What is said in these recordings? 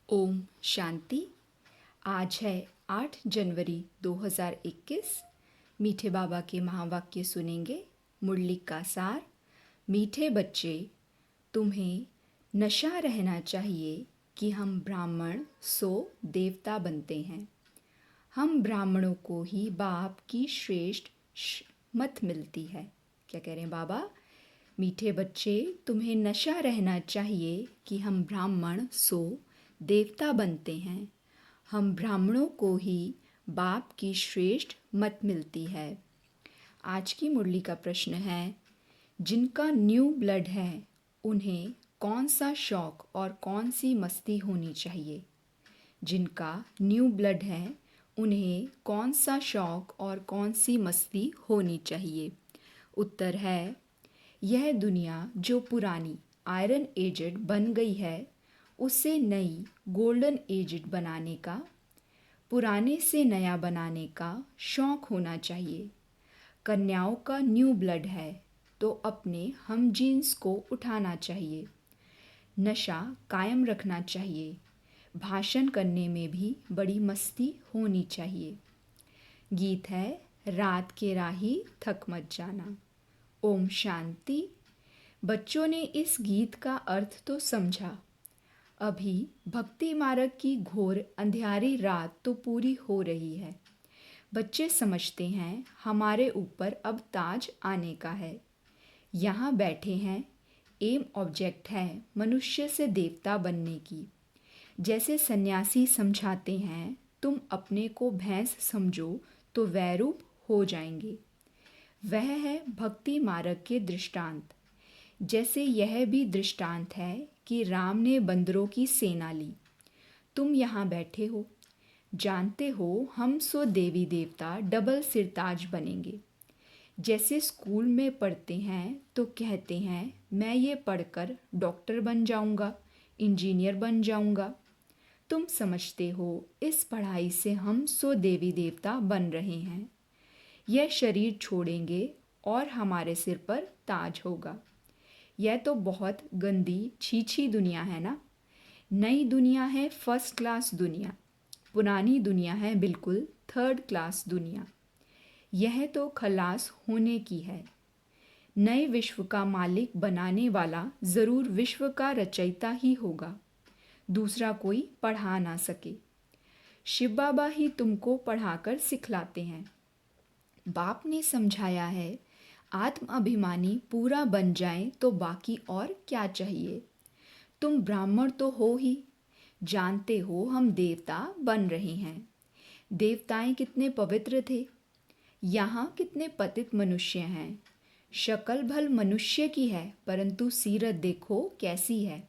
ओम शांति। आज है 8 जनवरी 2021। मीठे बाबा के महावाक्य सुनेंगे। मुरली का सार। मीठे बच्चे, तुम्हें नशा रहना चाहिए कि हम ब्राह्मण सो देवता बनते हैं। हम ब्राह्मणों को ही बाप की श्रेष्ठ मत मिलती है। क्या कह रहे हैं बाबा? मीठे बच्चे, तुम्हें नशा रहना चाहिए कि हम ब्राह्मण सो देवता बनते हैं। हम ब्राह्मणों को ही बाप की श्रेष्ठ मत मिलती है। आज की मुरली का प्रश्न है, जिनका न्यू ब्लड है उन्हें कौन सा शौक और कौन सी मस्ती होनी चाहिए? जिनका न्यू ब्लड है उन्हें कौन सा शौक और कौन सी मस्ती होनी चाहिए? उत्तर है, यह दुनिया जो पुरानी आयरन एजेड बन गई है उसे नई गोल्डन एजेड बनाने का, पुराने से नया बनाने का शौक होना चाहिए। कन्याओं का न्यू ब्लड है तो अपने हम जीन्स को उठाना चाहिए। नशा कायम रखना चाहिए। भाषण करने में भी बड़ी मस्ती होनी चाहिए। गीत है, रात के राही थक मत जाना। ओम शांति। बच्चों ने इस गीत का अर्थ तो समझा। अभी भक्ति मार्ग की घोर अंधियारी रात तो पूरी हो रही है। बच्चे समझते हैं हमारे ऊपर अब ताज आने का है। यहाँ बैठे हैं, एम ऑब्जेक्ट है मनुष्य से देवता बनने की। जैसे सन्यासी समझाते हैं, तुम अपने को भैंस समझो तो वैरूप हो जाएंगे। वह है भक्ति मार्ग के दृष्टांत। जैसे यह भी दृष्टांत है कि राम ने बंदरों की सेना ली। तुम यहाँ बैठे हो, जानते हो हम सो देवी देवता डबल सिरताज बनेंगे। जैसे स्कूल में पढ़ते हैं तो कहते हैं मैं ये पढ़कर डॉक्टर बन जाऊंगा, इंजीनियर बन जाऊंगा। तुम समझते हो इस पढ़ाई से हम सो देवी देवता बन रहे हैं। यह शरीर छोड़ेंगे और हमारे सिर पर ताज होगा। यह तो बहुत गंदी छीछी दुनिया है ना। नई दुनिया है फर्स्ट क्लास दुनिया, पुरानी दुनिया है बिल्कुल थर्ड क्लास दुनिया। यह तो खलास होने की है। नए विश्व का मालिक बनाने वाला ज़रूर विश्व का रचयिता ही होगा, दूसरा कोई पढ़ा ना सके। शिव बाबा ही तुमको पढ़ाकर सिखलाते हैं। बाप ने समझाया है, आत्म अभिमानी पूरा बन जाए तो बाकी और क्या चाहिए। तुम ब्राह्मण तो हो ही, जानते हो हम देवता बन रहे हैं। देवताएं कितने पवित्र थे, यहाँ कितने पतित मनुष्य हैं। शक्ल भल मनुष्य की है परंतु सीरत देखो कैसी है।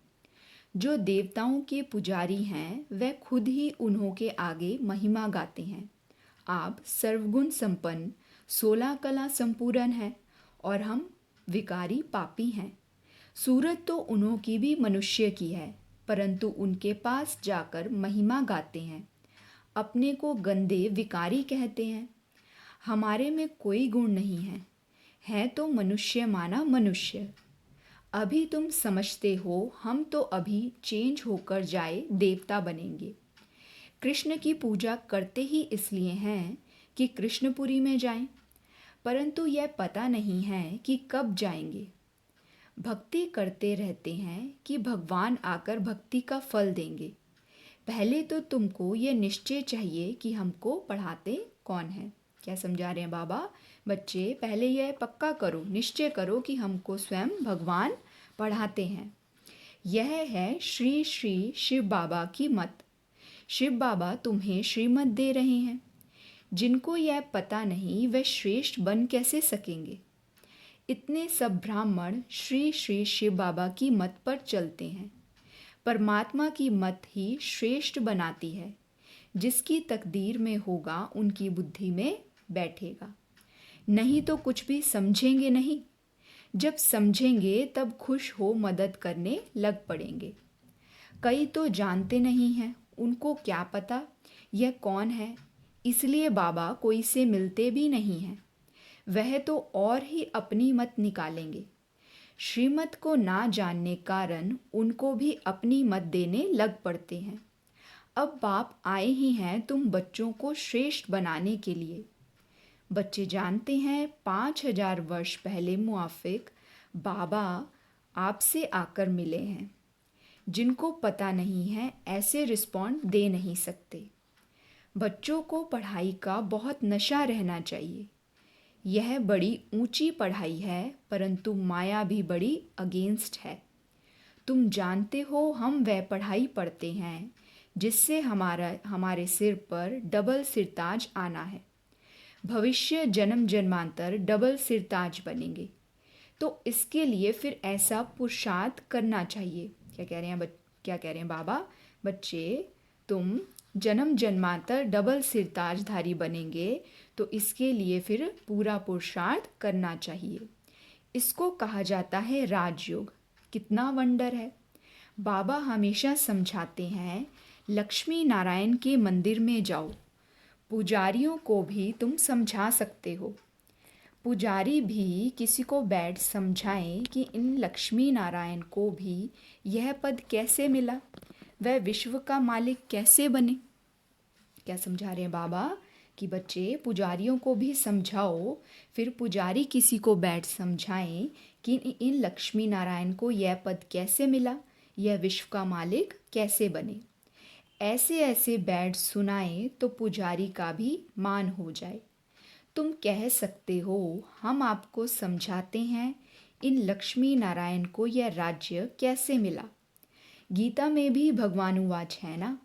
जो देवताओं के पुजारी हैं वह खुद ही उन्हों के आगे महिमा गाते हैं। आप सर्वगुण संपन्न 16 कला संपूर्ण है और हम विकारी पापी हैं। सूरत तो उन्हों की भी मनुष्य की है परंतु उनके पास जाकर महिमा गाते हैं। अपने को गंदे विकारी कहते हैं। हमारे में कोई गुण नहीं है तो मनुष्य माना मनुष्य। अभी तुम समझते हो हम तो अभी चेंज होकर जाए देवता बनेंगे। कृष्ण की पूजा करते ही इसलिए हैं कि कृष्णपुरी में जाएं, परंतु यह पता नहीं है कि कब जाएंगे। भक्ति करते रहते हैं कि भगवान आकर भक्ति का फल देंगे। पहले तो तुमको ये निश्चय चाहिए कि हमको पढ़ाते कौन है। क्या समझा रहे हैं बाबा? बच्चे, पहले यह पक्का करो, निश्चय करो कि हमको स्वयं भगवान पढ़ाते हैं। यह है श्री श्री शिव बाबा की मत। शिव बाबा तुम्हें श्रीमत दे रहे हैं। जिनको यह पता नहीं वह श्रेष्ठ बन कैसे सकेंगे। इतने सब ब्राह्मण श्री श्री शिव बाबा की मत पर चलते हैं। परमात्मा की मत ही श्रेष्ठ बनाती है। जिसकी तकदीर में होगा उनकी बुद्धि में बैठेगा। नहीं तो कुछ भी समझेंगे नहीं। जब समझेंगे तब खुश हो मदद करने लग पड़ेंगे। कई तो जानते नहीं हैं, उनको क्या पता यह कौन है, इसलिए बाबा कोई से मिलते भी नहीं हैं। वह तो और ही अपनी मत निकालेंगे। श्रीमत को ना जानने कारण उनको भी अपनी मत देने लग पड़ते हैं। अब बाप आए ही हैं तुम बच्चों को श्रेष्ठ बनाने के लिए। बच्चे जानते हैं 5000 वर्ष पहले मुआफिक बाबा आपसे आकर मिले हैं। जिनको पता नहीं है ऐसे रिस्पॉन्ड दे नहीं सकते। बच्चों को पढ़ाई का बहुत नशा रहना चाहिए। यह बड़ी ऊंची पढ़ाई है, परंतु माया भी बड़ी अगेंस्ट है। तुम जानते हो हम वह पढ़ाई पढ़ते हैं जिससे हमारे सिर पर डबल सिरताज आना है। भविष्य जन्म जन्मांतर डबल सिरताज बनेंगे, तो इसके लिए फिर ऐसा पुरुषार्थ करना चाहिए। क्या कह रहे हैं बाबा? बच्चे, तुम जन्म जन्मांतर डबल सिरताजधारी बनेंगे, तो इसके लिए फिर पूरा पुरुषार्थ करना चाहिए। इसको कहा जाता है राजयोग। कितना वंडर है। बाबा हमेशा समझाते हैं, लक्ष्मी नारायण के मंदिर में जाओ। पुजारियों को भी तुम समझा सकते हो। पुजारी भी किसी को बैठ समझाएं कि इन लक्ष्मी नारायण को भी यह पद कैसे मिला, वह विश्व का मालिक कैसे बने। क्या समझा रहे हैं बाबा? कि बच्चे पुजारियों को भी समझाओ, फिर पुजारी किसी को बैठ समझाएं कि इन लक्ष्मी नारायण को यह पद कैसे मिला, यह विश्व का मालिक कैसे बने। ऐसे ऐसे बैठ सुनाएं तो पुजारी का भी मान हो जाए। तुम कह सकते हो, हम आपको समझाते हैं इन लक्ष्मी नारायण को यह राज्य कैसे मिला। गीता में भी भगवान उवाच है ना,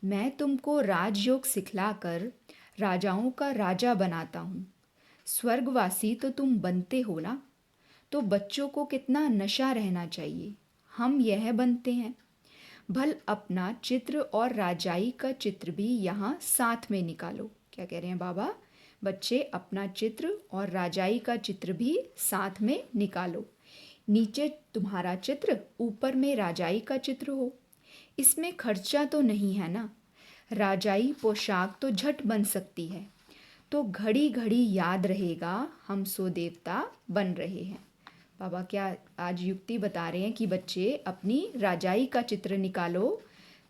मैं तुमको राजयोग सिखलाकर राजाओं का राजा बनाता हूँ। स्वर्गवासी तो तुम बनते हो ना। तो बच्चों को कितना नशा रहना चाहिए। हम यह बनते हैं। भल अपना चित्र और राजाई का चित्र भी यहाँ साथ में निकालो। क्या कह रहे हैं बाबा? बच्चे, अपना चित्र और राजाई का चित्र भी साथ में निकालो। नीचे तुम्हारा चित्र, ऊपर में राजाई का चित्र हो। इसमें खर्चा तो नहीं है ना। राजाई पोशाक तो झट बन सकती है, तो घड़ी घड़ी याद रहेगा हम सो देवता बन रहे हैं। बाबा क्या आज युक्ति बता रहे हैं कि बच्चे अपनी राजाई का चित्र निकालो,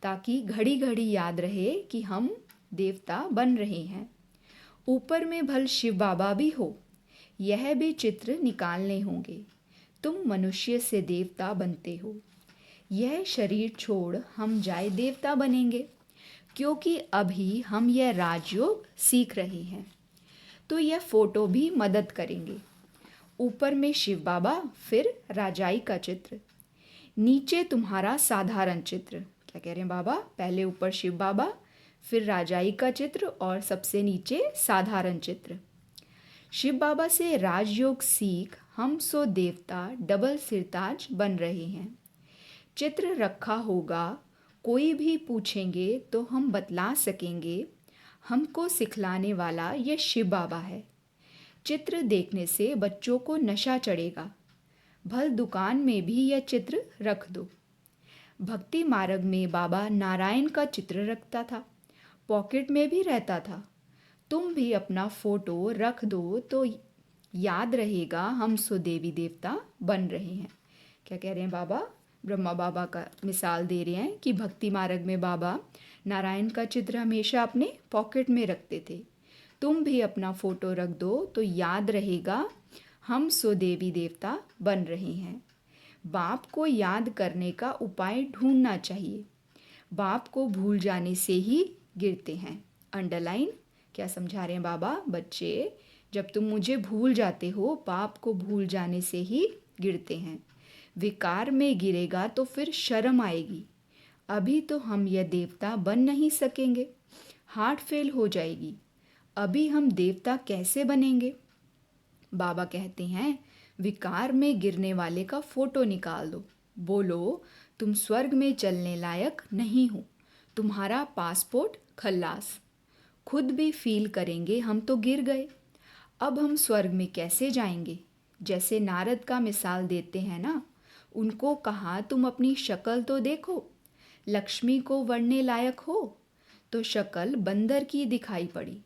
ताकि घड़ी घड़ी याद रहे कि हम देवता बन रहे हैं। ऊपर में भल शिव बाबा भी हो, यह भी चित्र निकालने होंगे। तुम मनुष्य से देवता बनते हो। यह शरीर छोड़ हम जाए देवता बनेंगे, क्योंकि अभी हम यह राजयोग सीख रहे हैं। तो यह फोटो भी मदद करेंगे। ऊपर में शिव बाबा, फिर राजाई का चित्र, नीचे तुम्हारा साधारण चित्र। क्या कह रहे हैं बाबा? पहले ऊपर शिव बाबा, फिर राजाई का चित्र और सबसे नीचे साधारण चित्र। शिव बाबा से राजयोग सीख हम सो देवता डबल सिरताज बन रहे हैं। चित्र रखा होगा, कोई भी पूछेंगे तो हम बतला सकेंगे, हमको सिखलाने वाला यह शिव बाबा है। चित्र देखने से बच्चों को नशा चढ़ेगा। भल दुकान में भी यह चित्र रख दो। भक्ति मार्ग में बाबा नारायण का चित्र रखता था, पॉकेट में भी रहता था। तुम भी अपना फोटो रख दो तो याद रहेगा हम सो देवी देवता बन रहे हैं। क्या कह रहे हैं बाबा? ब्रह्मा बाबा का मिसाल दे रहे हैं कि भक्ति मार्ग में बाबा नारायण का चित्र हमेशा अपने पॉकेट में रखते थे। तुम भी अपना फोटो रख दो तो याद रहेगा हम सो देवी देवता बन रहे हैं। बाप को याद करने का उपाय ढूंढना चाहिए। बाप को भूल जाने से ही गिरते हैं। अंडरलाइन। क्या समझा रहे हैं बाबा? बच्चे, जब तुम मुझे भूल जाते हो, बाप को भूल जाने से ही गिरते हैं। विकार में गिरेगा तो फिर शर्म आएगी। अभी तो हम यह देवता बन नहीं सकेंगे, हार्ट फेल हो जाएगी। अभी हम देवता कैसे बनेंगे? बाबा कहते हैं, विकार में गिरने वाले का फोटो निकाल दो। बोलो, तुम स्वर्ग में चलने लायक नहीं हो, तुम्हारा पासपोर्ट खल्लास। खुद भी फील करेंगे हम तो गिर गए। अब हम स्वर्ग में कैसे जाएंगे? जैसे नारद का मिसाल देते हैं ना, उनको कहा तुम अपनी शक्ल तो देखो, लक्ष्मी को वरने लायक हो, तो शक्ल बंदर की दिखाई पड़ी।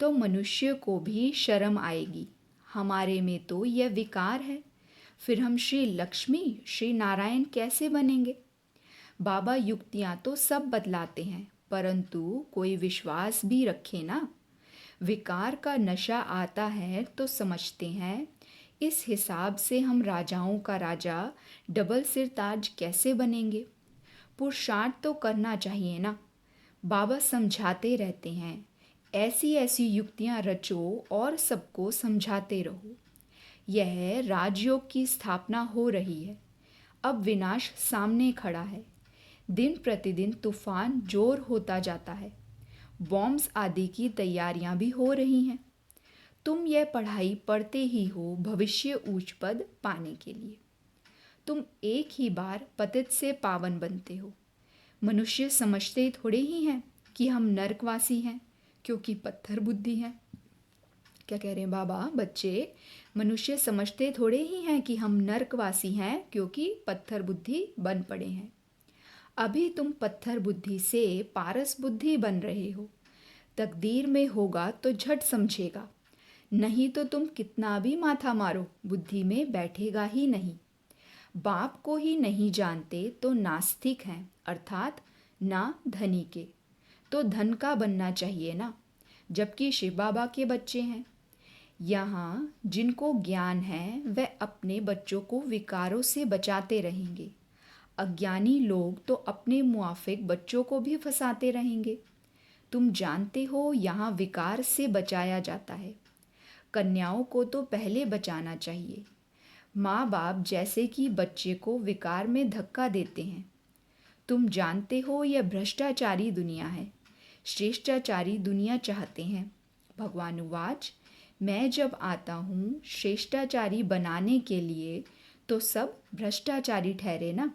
तो मनुष्य को भी शर्म आएगी, हमारे में तो यह विकार है। फिर हम श्री लक्ष्मी श्री नारायण कैसे बनेंगे? बाबा युक्तियाँ तो सब बतलाते हैं, परंतु कोई विश्वास भी रखे ना। विकार का नशा आता है तो समझते हैं इस हिसाब से हम राजाओं का राजा डबल सिरताज कैसे बनेंगे। पुरुषार्थ तो करना चाहिए ना। बाबा समझाते रहते हैं, ऐसी ऐसी युक्तियां रचो और सबको समझाते रहो। यह राजयोग की स्थापना हो रही है। अब विनाश सामने खड़ा है। दिन प्रतिदिन तूफान जोर होता जाता है। बॉम्ब्स आदि की तैयारियां भी हो रही हैं। तुम यह पढ़ाई पढ़ते ही हो भविष्य ऊंच पद पाने के लिए। तुम एक ही बार पतित से पावन बनते हो। मनुष्य समझते थोड़े ही हैं कि हम नरकवासी हैं क्योंकि पत्थर बुद्धि है। क्या कह रहे हैं बाबा? बच्चे, मनुष्य समझते थोड़े ही हैं कि हम नरकवासी हैं क्योंकि पत्थर बुद्धि बन पड़े हैं। अभी तुम पत्थर बुद्धि से पारस बुद्धि बन रहे हो। तकदीर में होगा तो झट समझेगा, नहीं तो तुम कितना भी माथा मारो बुद्धि में बैठेगा ही नहीं। बाप को ही नहीं जानते तो नास्तिक हैं, अर्थात ना धनी के। तो धन का बनना चाहिए ना, जबकि शिव बाबा के बच्चे हैं। यहाँ जिनको ज्ञान है वह अपने बच्चों को विकारों से बचाते रहेंगे। अज्ञानी लोग तो अपने मुआफिक बच्चों को भी फंसाते रहेंगे। तुम जानते हो यहाँ विकार से बचाया जाता है। कन्याओं को तो पहले बचाना चाहिए। माँ बाप जैसे कि बच्चे को विकार में धक्का देते हैं। तुम जानते हो यह भ्रष्टाचारी दुनिया है। श्रेष्ठाचारी दुनिया चाहते हैं। भगवान उवाच, मैं जब आता हूँ श्रेष्ठाचारी बनाने के लिए तो सब भ्रष्टाचारी ठहरे ना।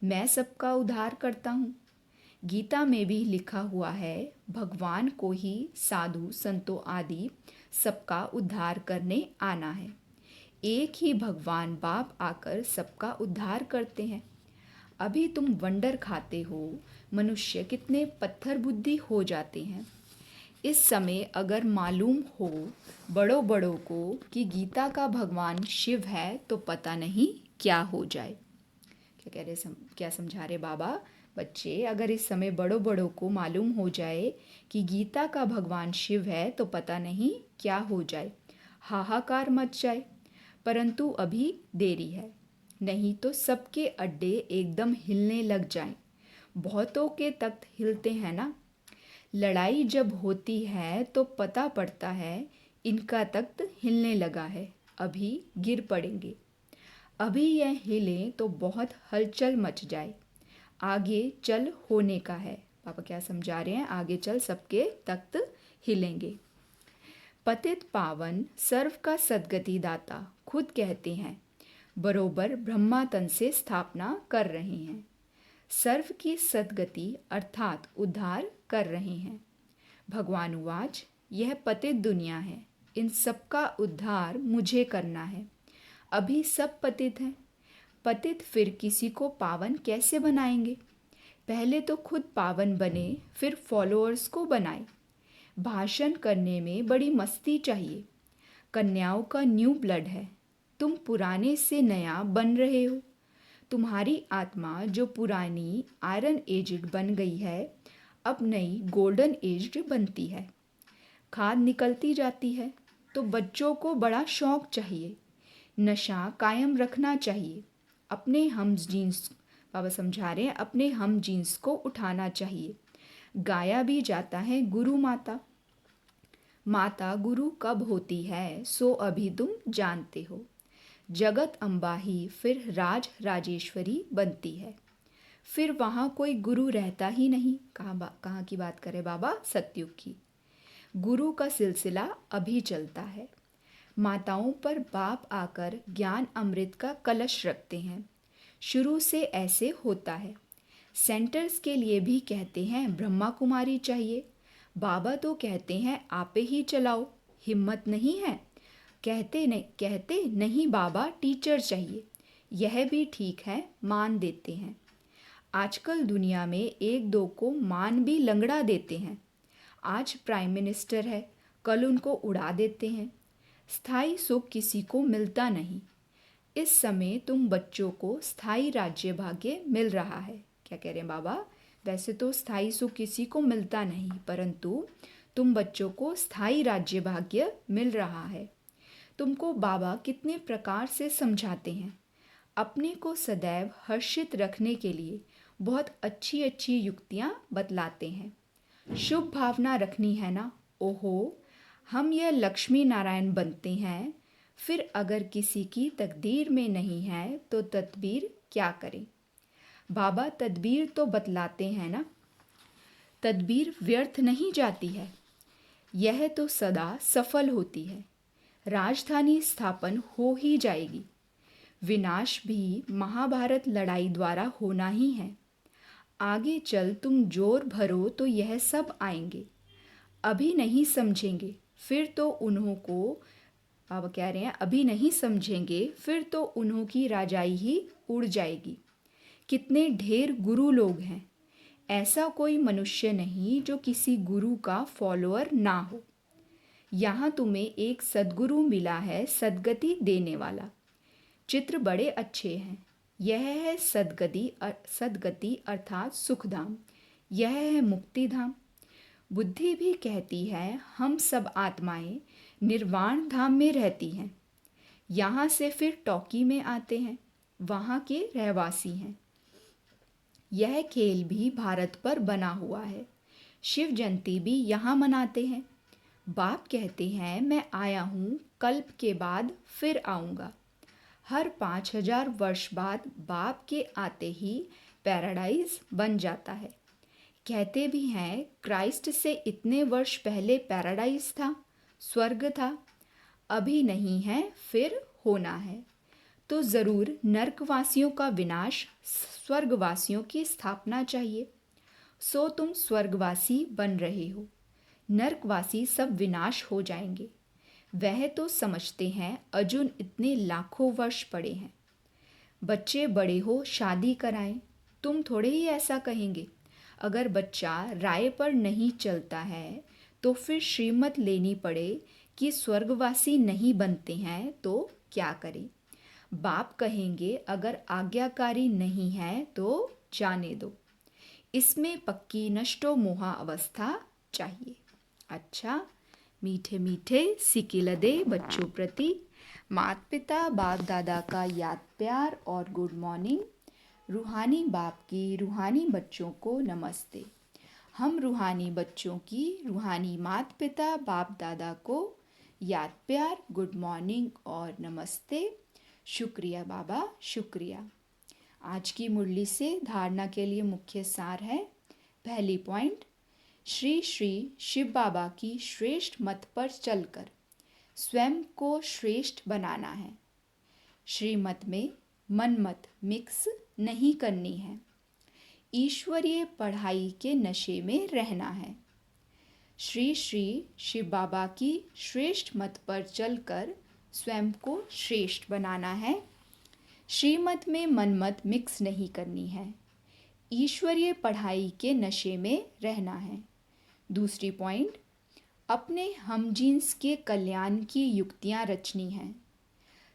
मैं सबका उद्धार करता हूँ। गीता में भी लिखा हुआ है, भगवान को ही साधु संतों आदि सबका उद्धार करने आना है। एक ही भगवान बाप आकर सबका उद्धार करते हैं। अभी तुम वंडर खाते हो मनुष्य कितने पत्थर बुद्धि हो जाते हैं। इस समय अगर मालूम हो बड़ों बड़ों को कि गीता का भगवान शिव है तो पता नहीं क्या हो जाए। क्या कह रहे, क्या समझा रहे बाबा? बच्चे, अगर इस समय बड़ों बड़ों को मालूम हो जाए कि गीता का भगवान शिव है तो पता नहीं क्या हो जाए, हाहाकार मच जाए। परंतु अभी देरी है, नहीं तो सबके अड्डे एकदम हिलने लग जाएं। बहुतों के तख्त हिलते हैं ना। लड़ाई जब होती है तो पता पड़ता है इनका तख्त हिलने लगा है, अभी गिर पड़ेंगे। अभी यह हिले तो बहुत हलचल मच जाए, आगे चल होने का है। पापा क्या समझा रहे हैं? आगे चल सबके तख्त हिलेंगे। पतित पावन सर्व का सद्गति दाता खुद कहते हैं, बरोबर ब्रह्मा तन से स्थापना कर रहे हैं। सर्व की सद्गति अर्थात उद्धार कर रहे हैं। भगवान उवाच, यह पतित दुनिया है, इन सबका उद्धार मुझे करना है। अभी सब पतित हैं। पतित फिर किसी को पावन कैसे बनाएंगे? पहले तो खुद पावन बने, फिर फॉलोअर्स को बनाए। भाषण करने में बड़ी मस्ती चाहिए। कन्याओं का न्यू ब्लड है, तुम पुराने से नया बन रहे हो। तुम्हारी आत्मा जो पुरानी आयरन एज्ड बन गई है अब नई गोल्डन एज्ड बनती है। खाद निकलती जाती है तो बच्चों को बड़ा शौक चाहिए। नशा कायम रखना चाहिए। अपने हम जीन्स, बाबा समझा रहे हैं, अपने हम जीन्स को उठाना चाहिए। गाया भी जाता है गुरु माता। माता गुरु कब होती है सो अभी तुम जानते हो। जगत अम्बा ही फिर राज राजेश्वरी बनती है। फिर वहाँ कोई गुरु रहता ही नहीं। कहाँ की बात करें बाबा? सतयुग की। गुरु का सिलसिला अभी चलता है। माताओं पर बाप आकर ज्ञान अमृत का कलश रखते हैं। शुरू से ऐसे होता है। सेंटर्स के लिए भी कहते हैं ब्रह्मा कुमारी चाहिए। बाबा तो कहते हैं आपे ही चलाओ, हिम्मत नहीं है। कहते नहीं बाबा टीचर चाहिए। यह भी ठीक है, मान देते हैं। आजकल दुनिया में एक दो को मान भी लंगड़ा देते हैं। आज प्राइम मिनिस्टर है, कल उनको उड़ा देते हैं। स्थायी सुख किसी को मिलता नहीं। इस समय तुम बच्चों को स्थायी राज्य भाग्य मिल रहा है। क्या कह रहे हैं बाबा? वैसे तो स्थायी सुख किसी को मिलता नहीं, परंतु तुम बच्चों को स्थायी राज्य भाग्य मिल रहा है। तुमको बाबा कितने प्रकार से समझाते हैं। अपने को सदैव हर्षित रखने के लिए बहुत अच्छी अच्छी युक्तियाँ बतलाते हैं। शुभ भावना रखनी है ना। ओहो, हम यह लक्ष्मी नारायण बनते हैं, फिर अगर किसी की तकदीर में नहीं है तो तदबीर क्या करें। बाबा तदबीर तो बतलाते हैं ना। तदबीर व्यर्थ नहीं जाती है, यह तो सदा सफल होती है। राजधानी स्थापन हो ही जाएगी। विनाश भी महाभारत लड़ाई द्वारा होना ही है। आगे चल तुम जोर भरो तो यह सब आएंगे। अभी नहीं समझेंगे फिर तो उन्हों को, अब कह रहे हैं अभी नहीं समझेंगे फिर तो उन्हों की राजाई ही उड़ जाएगी। कितने ढेर गुरु लोग हैं, ऐसा कोई मनुष्य नहीं जो किसी गुरु का फॉलोअर ना हो। यहाँ तुम्हें एक सद्गुरु मिला है, सद्गति देने वाला। चित्र बड़े अच्छे हैं। यह है सद्गति अर्थात सुखधाम, यह है मुक्तिधाम। बुद्धि भी कहती है हम सब आत्माएं निर्वाण धाम में रहती हैं। यहाँ से फिर टॉकी में आते हैं, वहाँ के रहवासी हैं। यह खेल भी भारत पर बना हुआ है। शिव जयंती भी यहाँ मनाते हैं। बाप कहते हैं मैं आया हूँ, कल्प के बाद फिर आऊँगा। हर 5000 वर्ष बाद बाप के आते ही पैराडाइज बन जाता है। कहते भी हैं क्राइस्ट से इतने वर्ष पहले पैराडाइज था, स्वर्ग था। अभी नहीं है, फिर होना है। तो ज़रूर नर्कवासियों का विनाश, स्वर्गवासियों की स्थापना चाहिए। सो तुम स्वर्गवासी बन रहे हो, नर्कवासी सब विनाश हो जाएंगे। वह तो समझते हैं अर्जुन इतने लाखों वर्ष पड़े हैं। बच्चे बड़े हो शादी कराएं, तुम थोड़े ही ऐसा कहेंगे। अगर बच्चा राय पर नहीं चलता है तो फिर श्रीमत लेनी पड़े कि स्वर्गवासी नहीं बनते हैं तो क्या करें। बाप कहेंगे अगर आज्ञाकारी नहीं है तो जाने दो। इसमें पक्की नष्टो मोहा अवस्था चाहिए। अच्छा, मीठे मीठे सिकिलदे बच्चों प्रति माता पिता बाप दादा का याद प्यार और गुड मॉर्निंग। रूहानी बाप की रूहानी बच्चों को नमस्ते। हम रूहानी बच्चों की रूहानी माता पिता बाप दादा को याद प्यार, गुड मॉर्निंग और नमस्ते। शुक्रिया बाबा, शुक्रिया। आज की मुरली से धारणा के लिए मुख्य सार है। पहली पॉइंट, श्री श्री शिव बाबा की श्रेष्ठ मत पर चलकर स्वयं को श्रेष्ठ बनाना है। श्रीमत में मनमत मिक्स नहीं करनी है। ईश्वरीय पढ़ाई के नशे में रहना है। श्री श्री शिव बाबा की श्रेष्ठ मत पर चलकर स्वयं को श्रेष्ठ बनाना है। श्रीमत में मनमत मिक्स नहीं करनी है। ईश्वरीय पढ़ाई के नशे में रहना है। दूसरी पॉइंट, अपने हमजीन्स के कल्याण की युक्तियाँ रचनी हैं।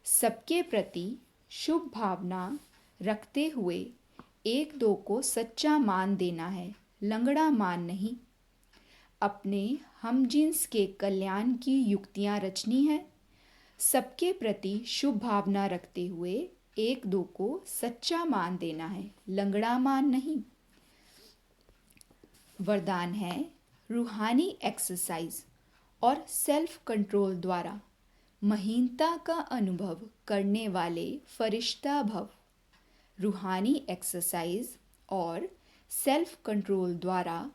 सबके प्रति शुभ भावना रखते हुए एक दो को सच्चा मान देना है, लंगड़ा मान नहीं। अपने हमजीन्स के कल्याण की युक्तियाँ रचनी है। सबके प्रति शुभ भावना रखते हुए एक दो को सच्चा मान देना है, लंगड़ा मान नहीं। वरदान है रूहानी एक्सरसाइज और सेल्फ कंट्रोल द्वारा महीनता का अनुभव करने वाले फरिश्ता भव। रूहानी एक्सरसाइज और सेल्फ कंट्रोल द्वारा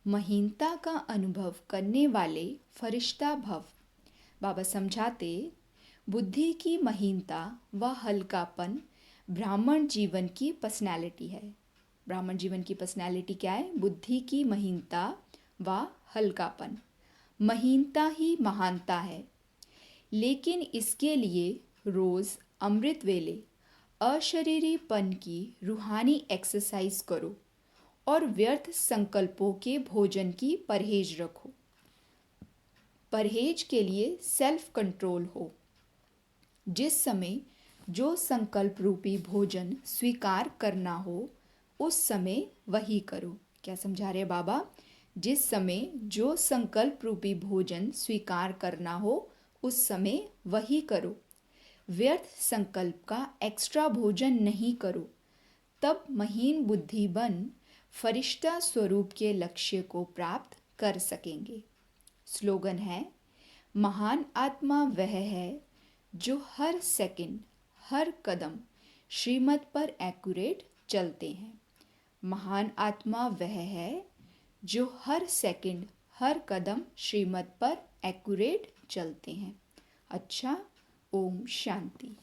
महीनता का अनुभव करने वाले फरिश्ता भव। बाबा समझाते, बुद्धि की महीनता व हल्कापन ब्राह्मण जीवन की पर्सनैलिटी है। ब्राह्मण जीवन की पर्सनैलिटी क्या है? बुद्धि की महीनता व हल्कापन। महीनता ही महानता है, लेकिन इसके लिए रोज़ अमृत वेले अशरीरीपन की रूहानी एक्सरसाइज करो और व्यर्थ संकल्पों के भोजन की परहेज रखो। परहेज के लिए सेल्फ कंट्रोल हो। जिस समय जो संकल्प रूपी भोजन स्वीकार करना हो उस समय वही करो। क्या समझा रहे बाबा? जिस समय जो संकल्प रूपी भोजन स्वीकार करना हो उस समय वही करो। व्यर्थ संकल्प का एक्स्ट्रा भोजन नहीं करो। तब महीन बुद्धि बन फरिश्ता स्वरूप के लक्ष्य को प्राप्त कर सकेंगे। स्लोगन है, महान आत्मा वह है जो हर सेकंड हर कदम श्रीमत पर एक्यूरेट चलते हैं। महान आत्मा वह है जो हर सेकंड हर कदम श्रीमत पर एक्यूरेट चलते हैं। अच्छा, ओम शांति।